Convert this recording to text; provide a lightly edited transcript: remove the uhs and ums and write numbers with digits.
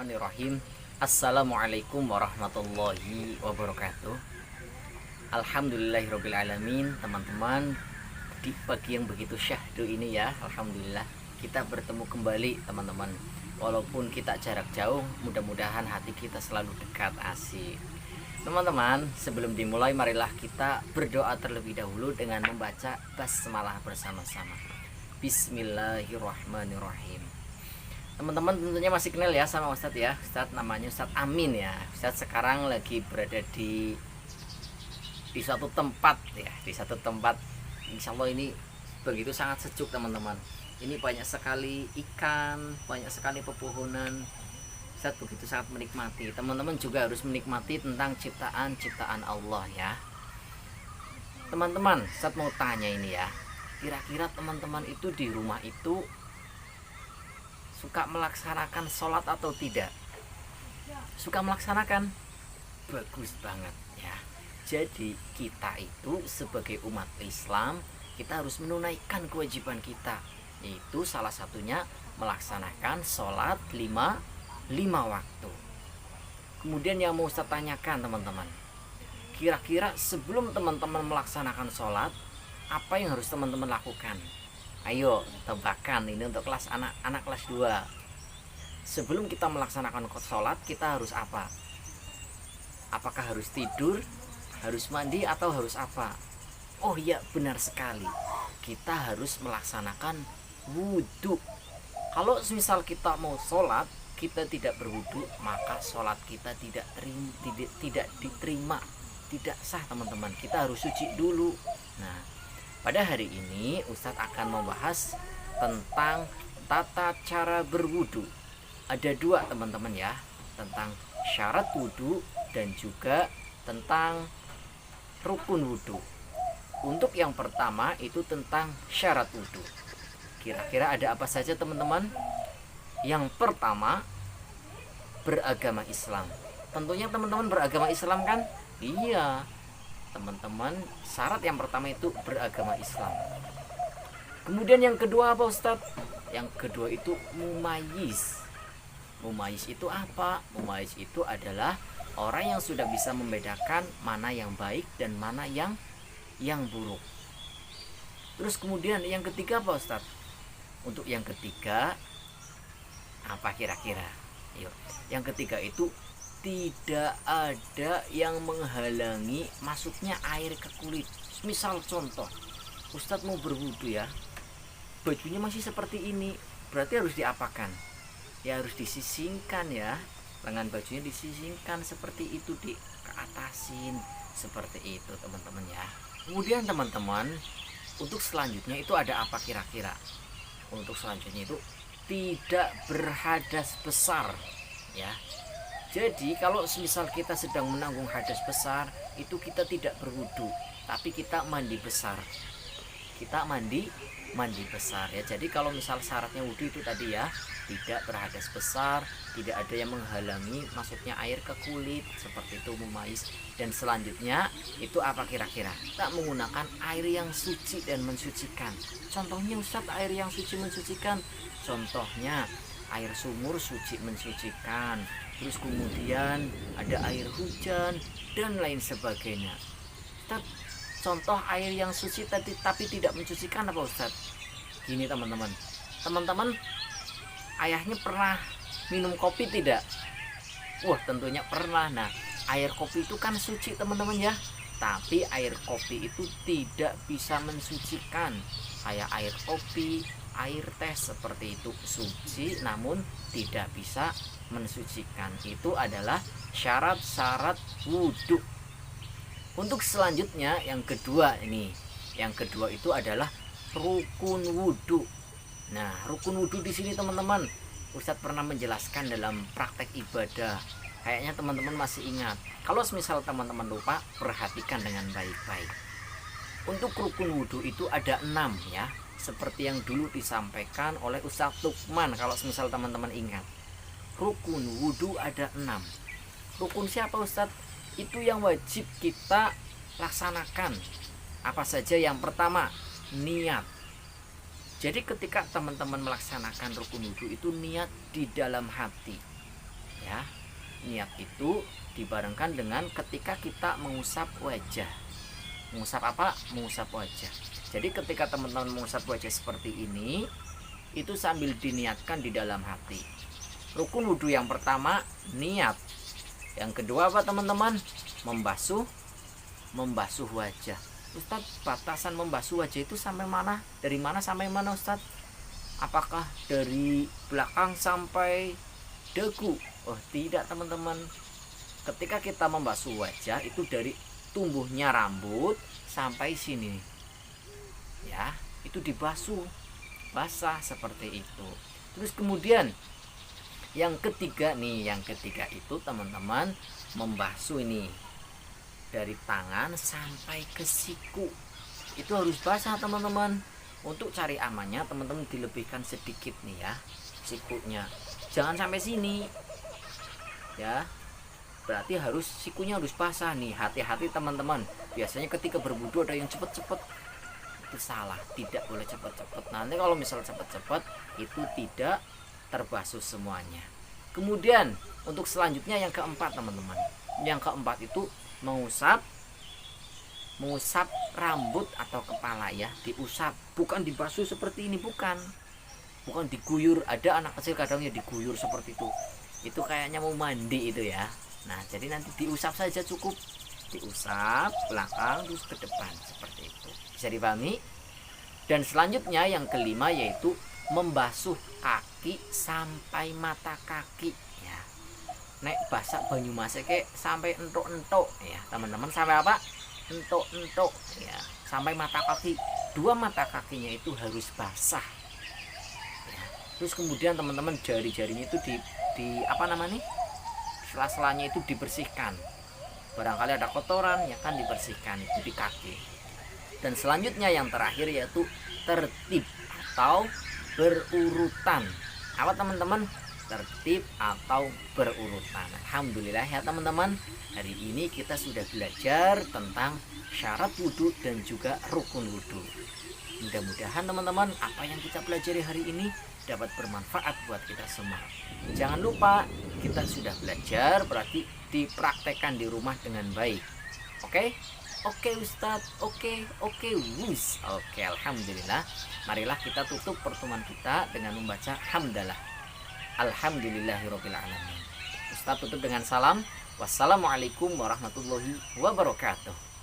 Bismillahirrahmanirrahim. Assalamualaikum warahmatullahi wabarakatuh. Alhamdulillahirrabbilalamin. Teman-teman, di pagi yang begitu syahdu ini ya, alhamdulillah kita bertemu kembali teman-teman. Walaupun kita jarak jauh, mudah-mudahan hati kita selalu dekat. Asik. Teman-teman, sebelum dimulai marilah kita berdoa terlebih dahulu dengan membaca basmalah bersama-sama. Bismillahirrahmanirrahim. Teman-teman tentunya masih kenal ya sama Ustadz ya. Ustadz namanya Ustadz Amin ya. Ustadz sekarang lagi berada di suatu tempat ya, di satu tempat. Insya Allah ini begitu sangat sejuk teman-teman. Ini banyak sekali ikan, banyak sekali pepohonan. Ustadz begitu sangat menikmati. Teman-teman juga harus menikmati tentang ciptaan Allah ya. Teman-teman, Ustadz mau tanya ini ya. Kira-kira teman-teman itu di rumah itu suka melaksanakan sholat atau tidak? Suka melaksanakan? Bagus banget ya. Jadi kita itu sebagai umat Islam, kita harus menunaikan kewajiban kita, yaitu salah satunya melaksanakan sholat lima waktu. Kemudian yang mau saya tanyakan teman-teman, kira-kira sebelum teman-teman melaksanakan sholat, apa yang harus teman-teman lakukan? Ayo tebakan, ini untuk kelas anak kelas 2. Sebelum kita melaksanakan sholat, kita harus apa? Apakah harus tidur, harus mandi, atau harus apa? Oh iya, benar sekali, kita harus melaksanakan wudhu. Kalau misal kita mau sholat, kita tidak berwudhu, maka sholat kita tidak diterima, tidak sah teman-teman. Kita harus suci dulu. Nah, pada hari ini Ustadz akan membahas tentang tata cara berwudu. Ada 2 teman-teman ya, tentang syarat wudu dan juga tentang rukun wudu. Untuk yang pertama itu tentang syarat wudu. Kira-kira ada apa saja teman-teman? Yang pertama, beragama Islam. Tentunya teman-teman beragama Islam kan? Iya. Teman-teman, syarat yang pertama itu beragama Islam. Kemudian yang kedua apa Ustadz? Yang kedua itu mumayyiz. Mumayyiz itu apa? Mumayyiz itu adalah orang yang sudah bisa membedakan mana yang baik dan mana yang buruk. Terus kemudian yang ketiga apa Ustadz? Untuk yang ketiga apa kira-kira? Yuk, yang ketiga itu tidak ada yang menghalangi masuknya air ke kulit. Misal contoh, Ustadz mau berwudu ya, bajunya masih seperti ini, berarti harus diapakan? Ya harus disisingkan ya, lengan bajunya disisingkan seperti itu, keatasin seperti itu teman-teman ya. Kemudian teman-teman, untuk selanjutnya itu ada apa kira-kira? Untuk selanjutnya itu tidak berhadas besar ya. Jadi kalau misal kita sedang menanggung hadas besar, itu kita tidak berwudu, tapi kita mandi besar. Kita mandi besar ya. Jadi kalau misal syaratnya wudu itu tadi ya, tidak berhadas besar, tidak ada yang menghalangi masuknya air ke kulit, seperti itu mumayyiz. Dan selanjutnya itu apa kira-kira? Kita menggunakan air yang suci dan mensucikan. Contohnya Ustadz, air yang suci mensucikan. Contohnya air sumur suci mensucikan. Terus kemudian ada air hujan dan lain sebagainya. Ustadz, contoh air yang suci tapi tidak mensucikan apa Ustadz? Gini teman-teman, ayahnya pernah minum kopi tidak? Wah tentunya pernah. Nah, air kopi itu kan suci teman-teman ya, tapi air kopi itu tidak bisa mensucikan. Kayak air kopi, air teh seperti itu suci namun tidak bisa mensucikan. Itu adalah syarat-syarat wudhu. Untuk selanjutnya yang kedua ini, yang kedua itu adalah rukun wudhu. Nah, rukun wudhu di sini teman-teman, Ustadz pernah menjelaskan dalam praktek ibadah. Kayaknya teman-teman masih ingat. Kalau misal teman-teman lupa, perhatikan dengan baik-baik. Untuk rukun wudhu itu ada 6 ya, seperti yang dulu disampaikan oleh Ustadz Lukman. Kalau misal teman-teman ingat, rukun wudhu ada 6. Rukun siapa Ustadz? Itu yang wajib kita laksanakan. Apa saja? Yang pertama, niat. Jadi ketika teman-teman melaksanakan rukun wudhu itu niat di dalam hati Ya, niat itu dibarengkan dengan ketika kita mengusap wajah. Mengusap apa? Mengusap wajah. Jadi ketika teman-teman mengusap wajah seperti ini, itu sambil diniatkan di dalam hati. Rukun wudhu yang pertama niat. Yang kedua apa teman-teman? Membasuh wajah. Ustadz, batasan membasuh wajah itu sampai mana? Dari mana sampai mana Ustadz? Apakah dari belakang sampai dagu? Oh tidak teman-teman. Ketika kita membasuh wajah itu dari tumbuhnya rambut sampai sini. Ya, itu dibasuh. Basah seperti itu. Terus kemudian yang ketiga itu teman-teman membasuh ini dari tangan sampai ke siku. Itu harus basah teman-teman. Untuk cari amannya teman-teman dilebihkan sedikit nih ya sikunya. Jangan sampai sini. Ya. Berarti sikunya harus basah nih. Hati-hati teman-teman. Biasanya ketika berwudu ada yang cepet-cepet. Itu salah, tidak boleh cepet-cepet. Nanti kalau misal cepet-cepet itu tidak terbasuh semuanya. Kemudian untuk selanjutnya yang keempat teman-teman. Yang keempat itu mengusap rambut atau kepala ya, diusap, bukan dibasuh seperti ini, bukan diguyur. Ada anak kecil kadang ya diguyur seperti itu kayaknya mau mandi itu ya. Nah jadi nanti diusap saja cukup, diusap belakang terus ke depan seperti itu, bisa dipahami. Dan selanjutnya yang kelima yaitu membasuh kaki sampai mata kaki ya. Nek basah banyu masake sampai entuk-entuk ya teman-teman, sampai apa? Entuk-entuk ya, sampai mata kaki. Dua mata kakinya itu harus basah ya. Terus kemudian teman-teman jari-jarinya itu di apa namanya, sela-selanya itu dibersihkan. Barangkali ada kotoran ya kan, dibersihkan itu di kaki. Dan selanjutnya yang terakhir yaitu tertib atau berurutan. Apa teman-teman? Tertib atau berurutan. Alhamdulillah ya teman-teman, hari ini kita sudah belajar tentang syarat wudhu dan juga rukun wudhu. Mudah-mudahan teman-teman apa yang kita pelajari hari ini dapat bermanfaat buat kita semua. Jangan lupa kita sudah belajar, berarti dipraktekkan di rumah dengan baik. Oke Ustadz, oke Wus. Oke, alhamdulillah. Marilah kita tutup pertemuan kita dengan membaca hamdalah. Alhamdulillahirabbil alamin. Ustadz tutup dengan salam. Wassalamualaikum warahmatullahi wabarakatuh.